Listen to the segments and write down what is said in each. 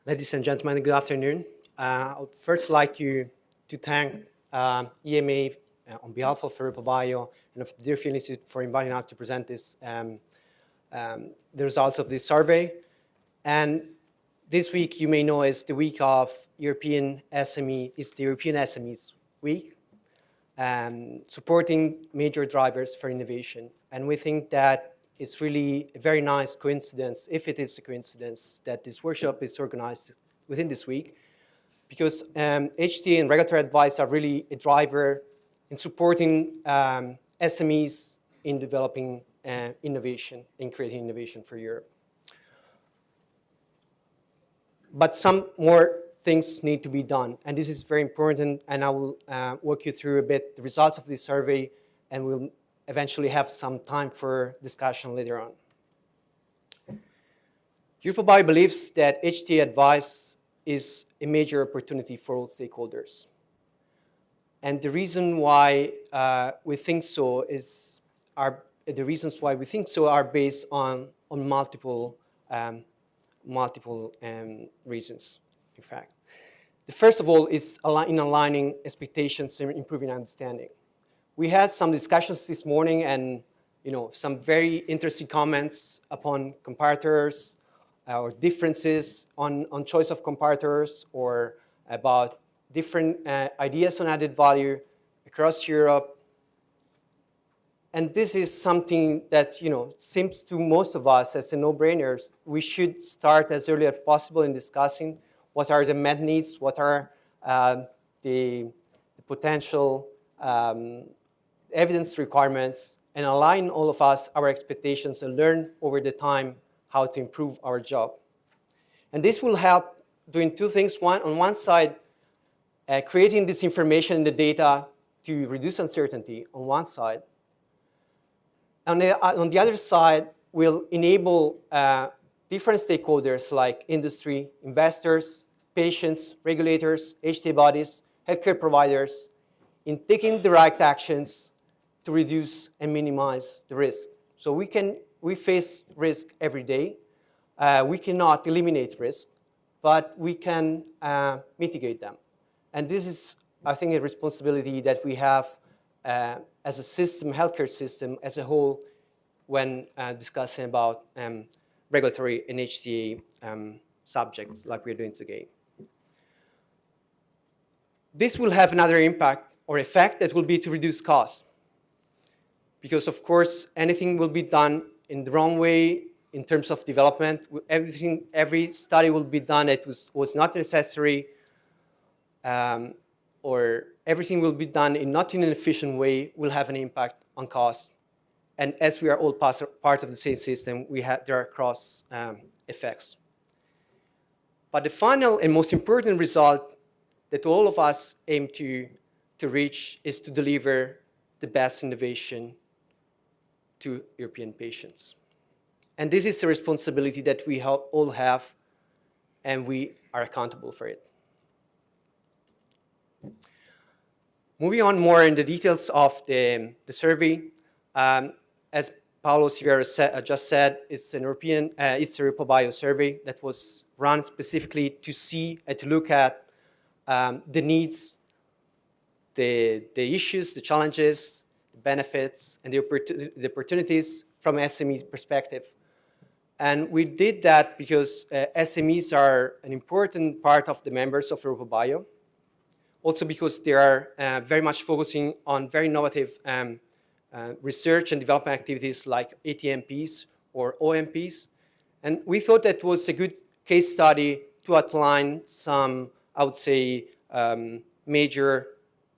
Ladies and gentlemen, good afternoon. I would first like to thank EMA on behalf of EuropaBio and of the Deerfield Institute for inviting us to present the results of this survey. And this week, you may know, is the week of European SME. It's the European SMEs Week, supporting major drivers for innovation. And we think that it's really a very nice coincidence, if it is a coincidence, that this workshop is organized within this week, because HTA and regulatory advice are really a driver in supporting SMEs in developing innovation, in creating innovation for Europe. But some more things need to be done, and this is very important, and I will walk you through a bit the results of this survey, and we'll eventually have some time for discussion later on. EuropaBio believes that HTA advice is a major opportunity for all stakeholders. And the reason why we think so are based on multiple reasons, in fact. The first of all is in aligning expectations and improving understanding. We had some discussions this morning and some very interesting comments upon comparators or differences on choice of comparators or about different ideas on added value across Europe. And this is something that seems to most of us as a no-brainer. We should start as early as possible in discussing what are the met needs, what are the potential evidence requirements, and align all of us our expectations and learn over the time how to improve our job. And this will help doing two things. One, on one side, creating this information in the data to reduce uncertainty on one side. On the other side, will enable different stakeholders like industry, investors, patients, regulators, HTA bodies, healthcare providers, in taking the right actions to reduce and minimize the risk. So we face risk every day. We cannot eliminate risk, but we can mitigate them. And this is, I think, a responsibility that we have as a system, healthcare system as a whole, when discussing about regulatory and HTA subjects like we're doing today. This will have another impact or effect that will be to reduce costs. Because, of course, anything will be done in the wrong way in terms of development. Every study will be done that was not necessary, or everything will be done not in an efficient way, will have an impact on costs. And as we are all part of the same system, there are cross effects. But the final and most important result that all of us aim to reach is to deliver the best innovation to European patients. And this is a responsibility that we all have, and we are accountable for it. Moving on more in the details of the survey, as Paolo just said, it's a EuropaBio survey that was run specifically to see and to look at the needs, the issues, the challenges, the benefits, and the opportunities from SME perspective. And we did that because SMEs are an important part of the members of EuropaBio. Also because they are very much focusing on very innovative research and development activities like ATMPs or OMPs. And we thought that was a good case study to outline some, I would say, major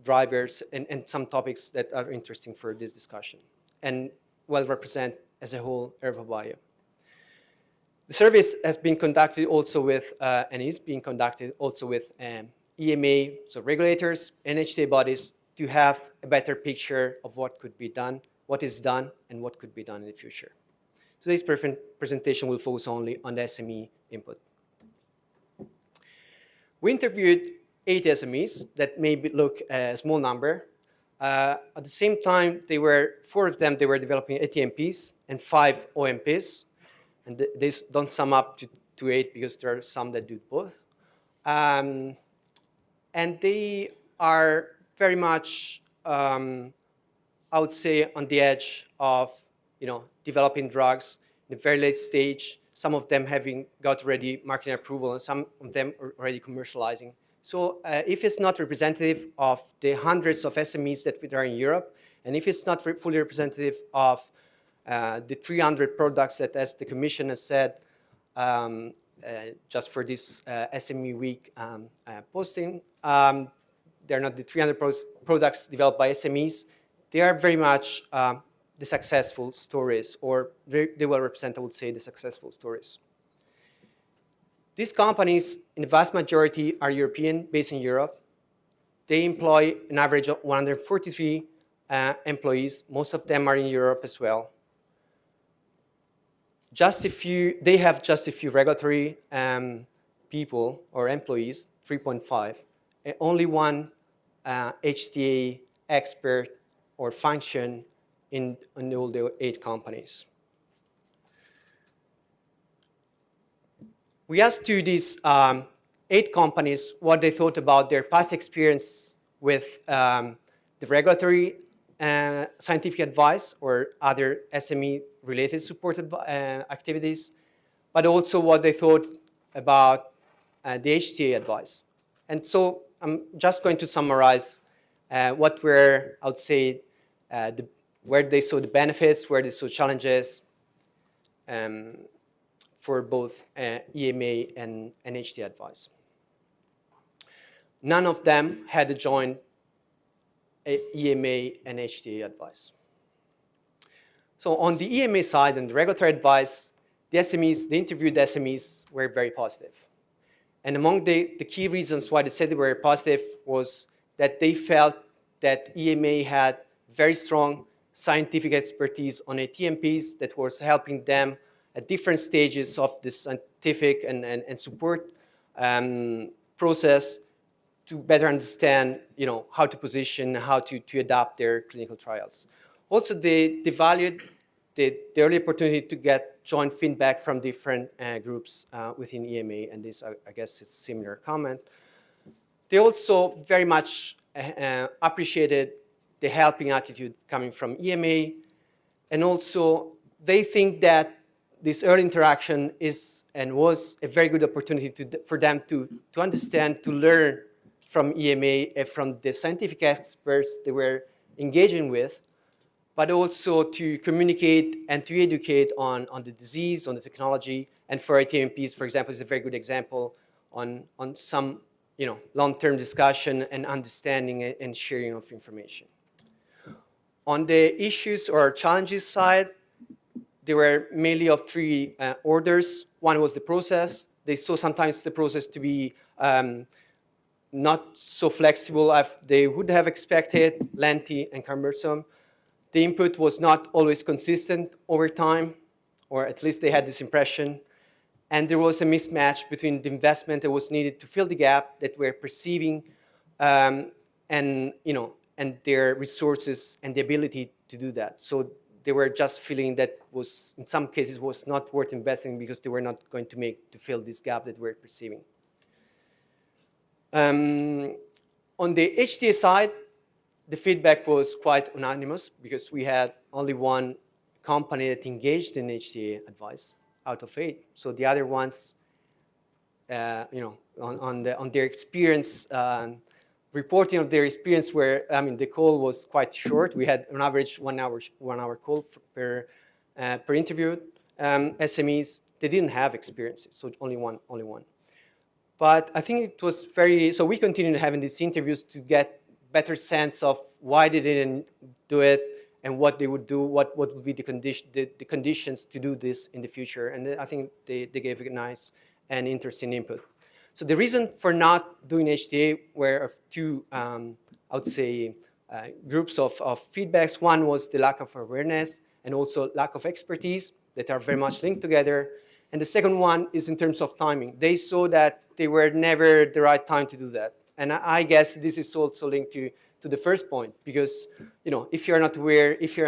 drivers and some topics that are interesting for this discussion and well represent as a whole EuropaBio. The survey has been conducted also with, and is being conducted also with EMA, so regulators and HTA bodies, to have a better picture of what could be done, what is done, and what could be done in the future. Today's presentation will focus only on the SME input. We interviewed 8 SMEs that may look a small number. At the same time, 4 of them, they were developing ATMPs and 5 OMPs. And these don't sum up to 8 because there are some that do both. And they are very much, I would say, on the edge of developing drugs in a very late stage, some of them having got already marketing approval and some of them are already commercializing. So if it's not representative of the hundreds of SMEs that are in Europe, and if it's not fully representative of the 300 products that, as the Commission has said, just for this SME week posting, they're not the 300 products developed by SMEs. They are very much the successful stories, or they will represent, I would say, the successful stories. These companies, in the vast majority, are European, based in Europe. They employ an average of 143 employees. Most of them are in Europe as well. They have just a few regulatory people or employees, 3.5, and only one HTA expert or function in all the 8 companies. We asked to these 8 companies what they thought about their past experience with the regulatory scientific advice or other SME-related supported activities, but also what they thought about the HTA advice. And so I'm just going to summarize what were, I would say, where they saw the benefits, where they saw challenges for both EMA and HTA advice. None of them had joined EMA and HTA advice. So on the EMA side and the regulatory advice, the SMEs, the interviewed SMEs were very positive. And among the key reasons why they said they were positive was that they felt that EMA had very strong scientific expertise on ATMPs that was helping them at different stages of the scientific and support process to better understand, how to position, how to adapt their clinical trials. Also, they valued the early opportunity to get joint feedback from different groups within EMA, and this, I guess, is a similar comment. They also very much appreciated the helping attitude coming from EMA, and also they think that this early interaction is and was a very good opportunity for them to understand, to learn from EMA and from the scientific experts they were engaging with, but also to communicate and to educate on the disease, on the technology, and for ATMPs, for example, is a very good example on some long-term discussion and understanding and sharing of information. On the issues or challenges side, there were mainly of 3 orders. One was the process. They saw sometimes the process to be not so flexible as they would have expected, lengthy and cumbersome. The input was not always consistent over time, or at least they had this impression. And there was a mismatch between the investment that was needed to fill the gap that we're perceiving and their resources and the ability to do that. So they were just feeling that was, in some cases, was not worth investing because they were not going to fill this gap that we're perceiving. On the HTA side, the feedback was quite unanimous because we had only one company that engaged in HTA advice out of 8. So the other ones, on their experience, reporting of their experience, where the call was quite short. We had an average 1 hour call per interview. SMEs, they didn't have experiences, so only one. But I think it was so we continued having these interviews to get better sense of why they didn't do it and what they would do, what would be the conditions to do this in the future. And I think they gave a nice and interesting input. So the reason for not doing HTA were 2, I would say, groups of feedbacks. One was the lack of awareness and also lack of expertise that are very much linked together. And the second one is in terms of timing. They saw that they were never the right time to do that. And I guess this is also linked to the first point, because if you're not aware, if you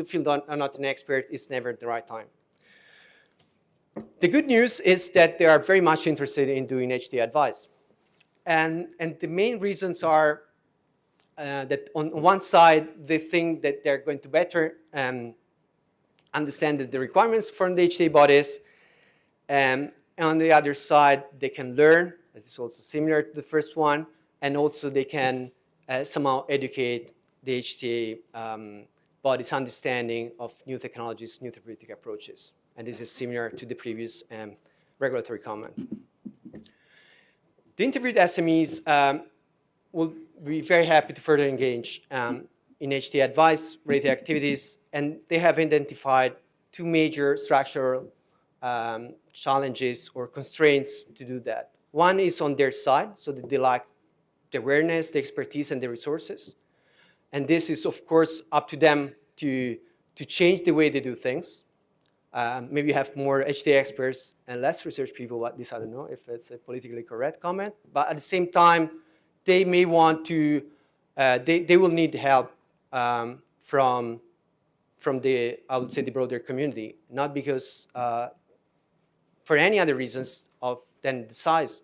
feel are not an expert, it's never the right time. The good news is that they are very much interested in doing HTA advice. And the main reasons are that on one side, they think that they're going to better understand the requirements from the HTA bodies. And on the other side, they can learn. That is also similar to the first one. And also they can somehow educate the HTA body's understanding of new technologies, new therapeutic approaches. And this is similar to the previous regulatory comment. The interviewed SMEs will be very happy to further engage in HTA advice-related activities, and they have identified two major structural challenges or constraints to do that. One is on their side, so that they lack the awareness, the expertise, and the resources. And this is, of course, up to them to change the way they do things. Maybe have more HTA experts and less research people, but this I don't know if it's a politically correct comment. But at the same time, they may want to, they will need help from the, I would say, the broader community, not because, for any other reasons than the size.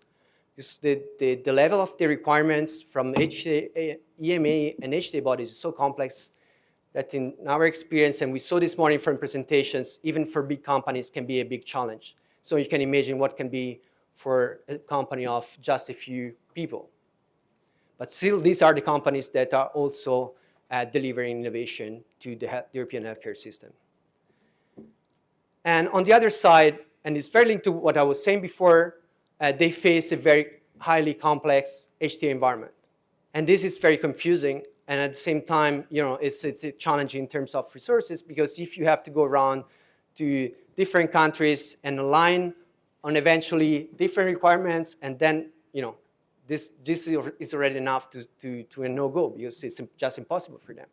Because the level of the requirements from HTA, EMA and HTA bodies is so complex that in our experience, and we saw this morning from presentations, even for big companies can be a big challenge. So you can imagine what can be for a company of just a few people. But still, these are the companies that are also delivering innovation to the European healthcare system. And on the other side, and it's very linked to what I was saying before, they face a very highly complex HTA environment. And this is very confusing. And at the same time, it's a challenge in terms of resources, because if you have to go around to different countries and align on eventually different requirements, and then, this is already enough to a no-go, because it's just impossible for them.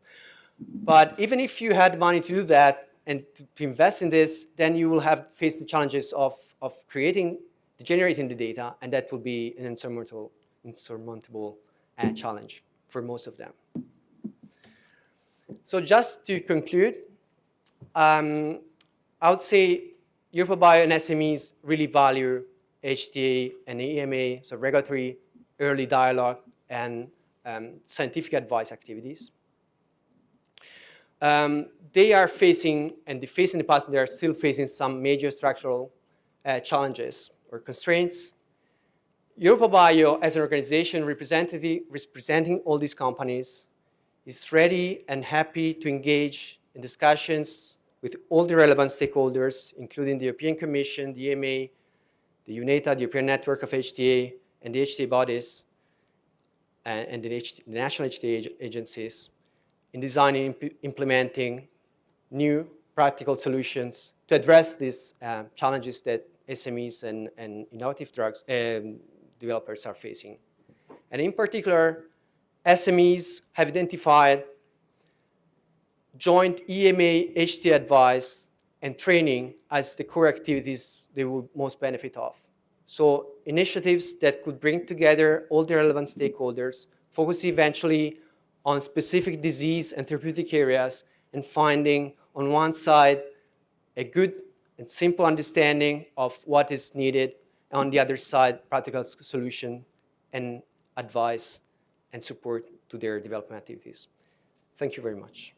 But even if you had money to do that and to invest in this, then you will have faced the challenges of generating the data, and that will be an insurmountable challenge for most of them. So just to conclude, I would say EuropaBio and SMEs really value HTA and EMA, so regulatory, early dialogue, and scientific advice activities. They are facing, and they faced in the past, and they are still facing some major structural challenges or constraints. EuropaBio, as an organization representing all these companies, is ready and happy to engage in discussions with all the relevant stakeholders, including the European Commission, the EMA, the UNETA, the European Network of HTA, and the HTA bodies, and the national HTA agencies, in designing and implementing new practical solutions to address these challenges that SMEs and innovative drugs developers are facing. And in particular, SMEs have identified joint EMA HTA advice and training as the core activities they will most benefit of. So initiatives that could bring together all the relevant stakeholders, focus eventually on specific disease and therapeutic areas, and finding on one side a good and simple understanding of what is needed, and on the other side, practical solution and advice and support to their development activities. Thank you very much.